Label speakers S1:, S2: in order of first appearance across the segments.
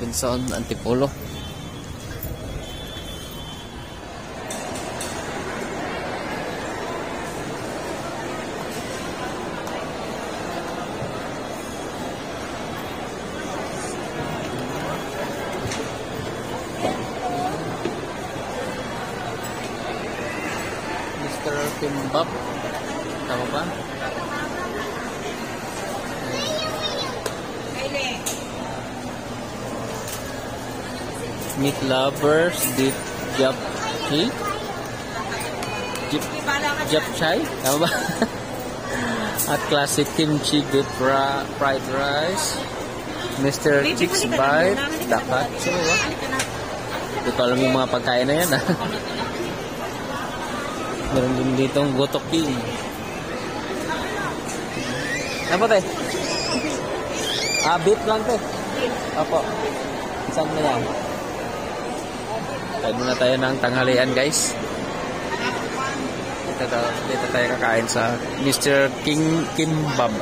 S1: Robinson Antipolo. Mr. Kimbap. Tama ba? Meat lovers, beef japchae. Japchae? Tama ba? At classic kimchi beef fried rice. Mr. Chicks Bite. Dakatsu. Hindi ko alam yung mga pagkain na yan. Meron din ditong Gotok King. Ano po tayo? Beef lang to. Opo. Saan mo yan? Kain muna tayo ng tanghalian, guys. Dito tayo kakain sa Mr. Kimbap.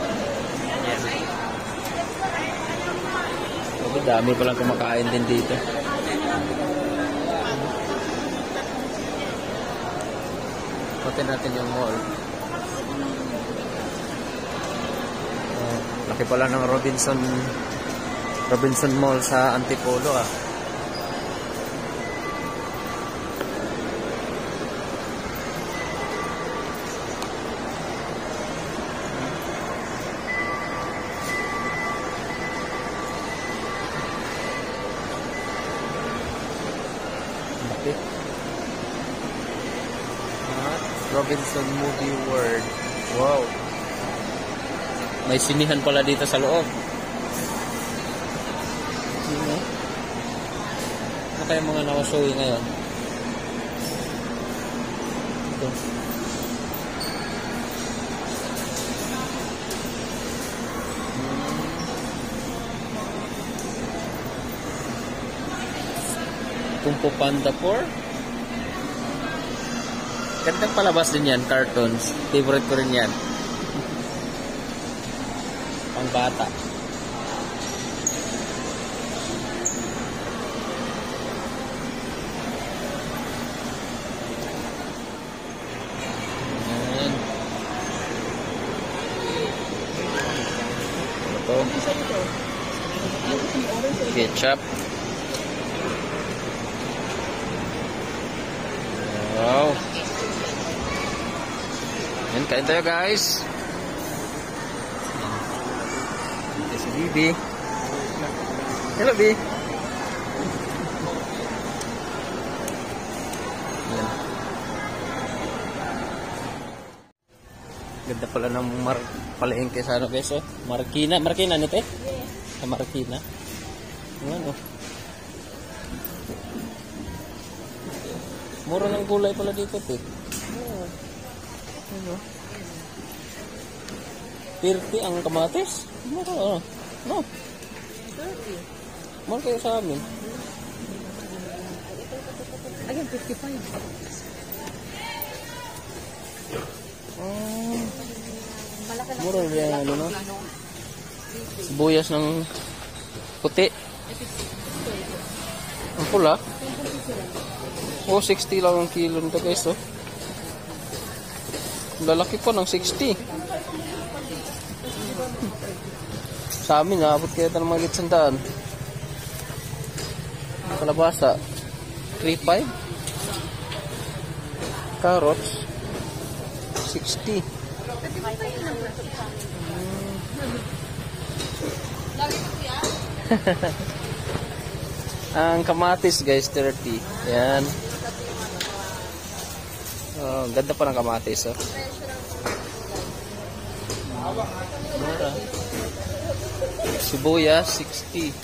S1: Okay, dami palang kumakain din dito. Ikutin natin yung mall. Laki pala ng Robinson Mall sa Antipolo, ah. Robinson Movie World. Wow. May sinihan pala dito sa loob. Ano kaya mga nakasuwi ngayon? Ito. Kung po Panda 4. Gandang palabas din yan, cartoons. Favorite ko rin yan. Pang bata. Ayan. Ito. Ketchup. Wow. Yan, kain tayo, guys. Ito si Bibi. Hello, Bibi. Yan. Ganda pala ng palengke sa ano, guys, oh. Marikina nito, eh? Sa Marikina. Ano? Mura ng gulay pala dito, eh. Ano? 30 ang kamatis? Mura, oh. No? 30. Mura kayo sa amin. Ayun, 55. Mura yan, ano, no? Sibuyas ng puti. Ang pula? Oh, 60 lang ang kilo nito, guys, oh. Lalaki po ng 60. Sa amin, naabot kaya ito ng mga gitsandaan. Kalabasa, 3.5. Carrots, 60. Ang kamatis, guys, 30. Yan. Oh, ganda pa ng kamatis, oh. Mura. Sibuyas, 60.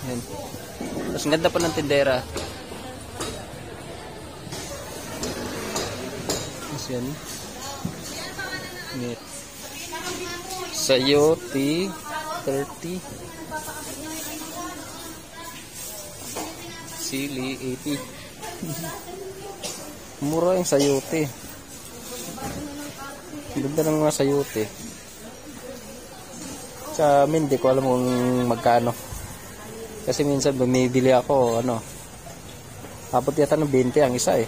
S1: Yan. Tapos ganda pa ng tindera. Tapos yan. Meat. Sayote, 30. Sili, 80. Mura yung sayote. Ganda ng mga sayote. Sa amin, di ko alam kung magkano. Kasi minsan bumibili ako, ano, abot yata ng 20 ang isa eh.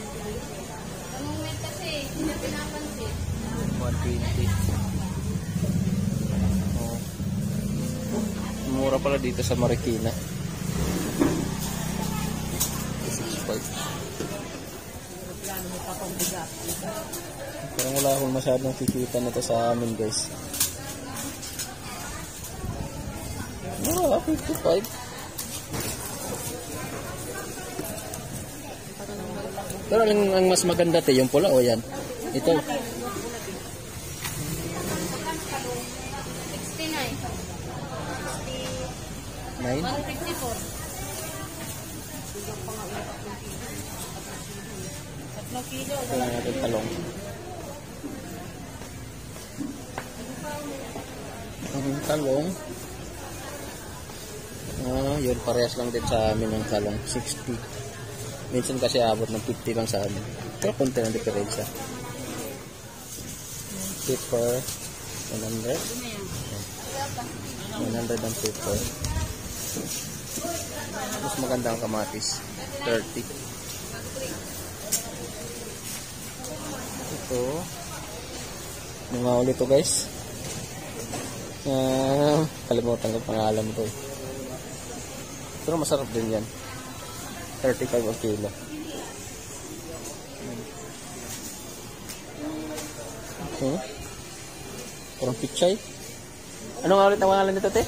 S2: Anong may kasi, hindi pinapansin.
S1: 120. Oh. Mura pala dito sa Marikina. 65. Parang wala akong masyadong kikita na to sa amin, guys. Ah, 55. Pero ang mas maganda te, yung pula o yan? Ito.
S2: 69.
S1: 9?
S2: 154. Kilo.
S1: Ito na natin talong. Ang talong. Yun, parehas lang din sa amin ng talong. 60. Minsan kasi abot ng 50 lang sa amin. Pero konti ng diferensya. Pepper, 100. 100 ang pepper. Mas maganda ang kamatis. 30. Ito. Mga ulit to guys. Kalimutan ko pangalan ko. Pero masarap din yan. 35 ang kilo. Okay. Parang pichay. Ano nga ulit ang pangalan nito, te?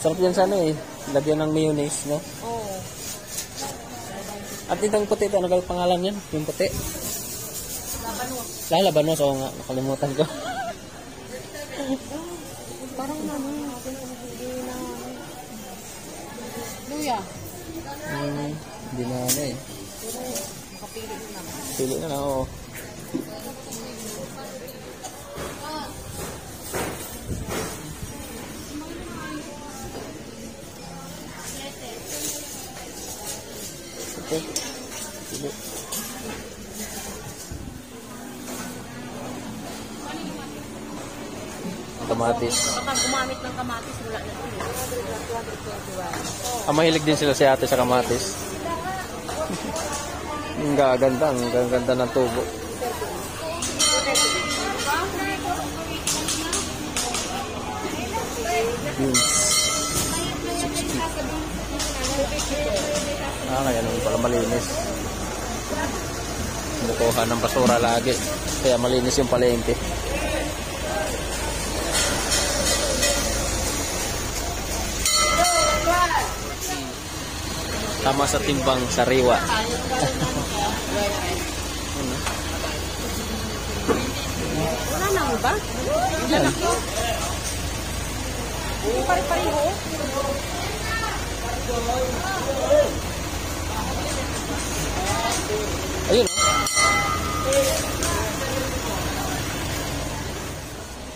S1: Sarap yan sana eh. Lagyan ng mayonnaise, no?
S2: Oo.
S1: At itong puti ito, ano pangalan yan? Yung puti?
S2: Labanos.
S1: Labanos, oo nga. Nakalimutan ko.
S2: Parang naman. Hindi na. Luya.
S1: Hindi na ano eh.
S2: Pero makapili mo naman.
S1: Pili na lang, oo. Okay. Pili. Kamatis.
S2: Kapag gumamit ng kamatis, wala na ito.
S1: Mahilig din sila si ate sa kamatis. Ang gaganda ng tubo. Beans. 60. Kaya naman pala malinis. Bukuhan ng basura lagi. Kaya malinis yung palengke. Tama sa timbang sariwa.
S2: Wala na mo ba?
S1: Yan.
S2: Pare-pareho.
S1: Ayun.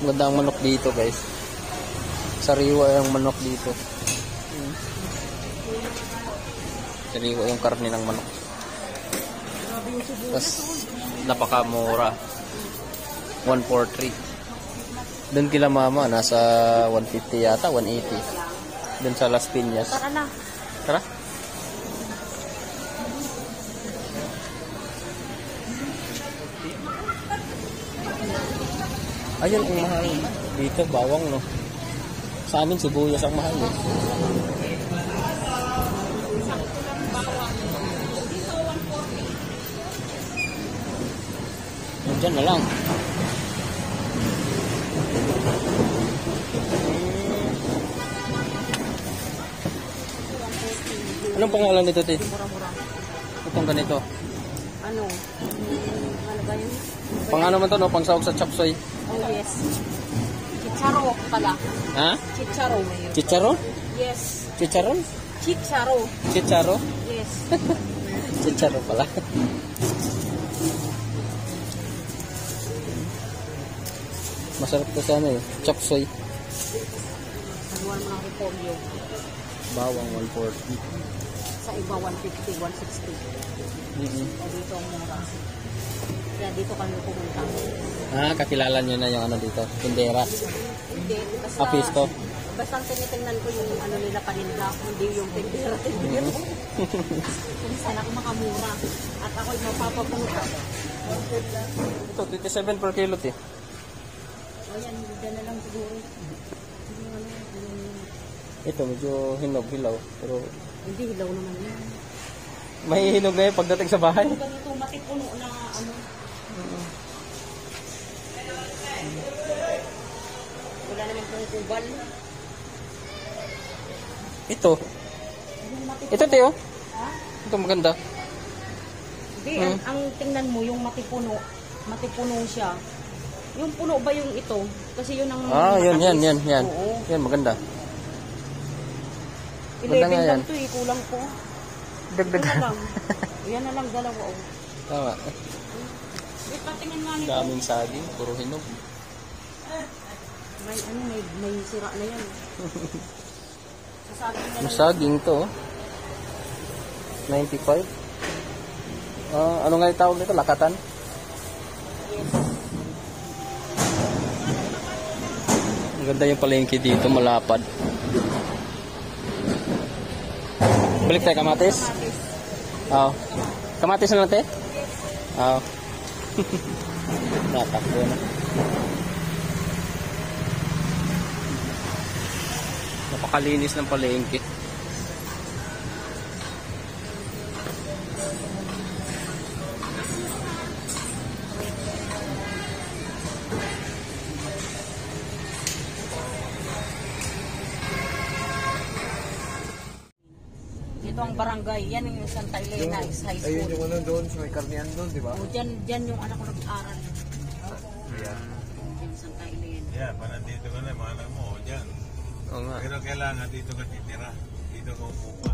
S1: Maganda ang manok dito, guys. Sariwa yung manok dito. Sariwa yung karne ng manok. Tapos napakamura. 143. Doon kila mama nasa 150 yata, 180. Doon sa Las Piñas.
S2: Tara na.
S1: Tara. Ayun ang mahal. Dito bawang, no. Sa amin sibuyas ang mahal, eh. Diyan na lang. Anong pangalan nito, te?
S2: Mura-mura.
S1: Itong ganito.
S2: Ano? Ano ba yun?
S1: Pang ano man to, no? Pang sahog sa chapsoy.
S2: Oh, yes. Chicharo pala.
S1: Ha?
S2: Chicharo ngayon.
S1: Chicharo?
S2: Yes.
S1: Chicharon?
S2: Chicharo.
S1: Chicharo?
S2: Yes.
S1: Chicharo pala. Masarap to sana eh. Chapsoy.
S2: Naguhan mo ng repolyo.
S1: Bawang 140.
S2: Sa iba, 150, 160. Dito ang mura. Kaya dito kami pumunta.
S1: Kakilala nyo na yung ano dito. Tindera.
S2: Hindi, kasi
S1: Apisto.
S2: Basta tinitingnan ko yung ano nila paninda, hindi yung tindera. Kung saan ako makamura. At ako'y mapapapunta.
S1: Ito, 27 per kilo, te.
S2: Ayan, dyan na lang siguro.
S1: Ito, medyo hinog-hilaw. Pero
S2: Hindi, hilaw naman yan.
S1: may hinog na yun pagdating sa bahay.
S2: Kung ganito, matipuno na ano. Wala naman pong kubal.
S1: Ito.
S2: Yung matipuno.
S1: Ito, Teo.
S2: Ha?
S1: Ito maganda.
S2: Hindi, ang tingnan mo, yung matipuno siya. Yung puno ba yung ito? Kasi yun ang...
S1: Yan.
S2: Oo.
S1: Yan, maganda.
S2: 11
S1: Maganda nga
S2: lang
S1: yan.
S2: to eh, kulang po.
S1: Dagdag.
S2: Ito na lang. Yan na lang, dalawa. Oh.
S1: Tama.
S2: Wait, patingin nga nito.
S1: Daming saging, puro hinog.
S2: May sira na yan. Sasabi na lang.
S1: Masaging to. 95. Ano nga yung tawag nito? Lakatan? Maganda yung palengke dito, malapad. Balik tayo kamatis? Oo. Kamatis na natin? Oo. Natakbo na. Napakalinis ng palengke.
S2: Ito ang barangay. Yan yung Santa Elena High School.
S3: Ayun yung ano doon, sa may karnian doon, di ba?
S2: O, dyan yung anak ko nag-aral.
S3: Yeah.
S2: Yung Santa Elena.
S4: Yeah, para dito ka na, mahal mo, dyan.
S1: Oo nga.
S4: Pero kailangan dito ka titira. Dito ka upo.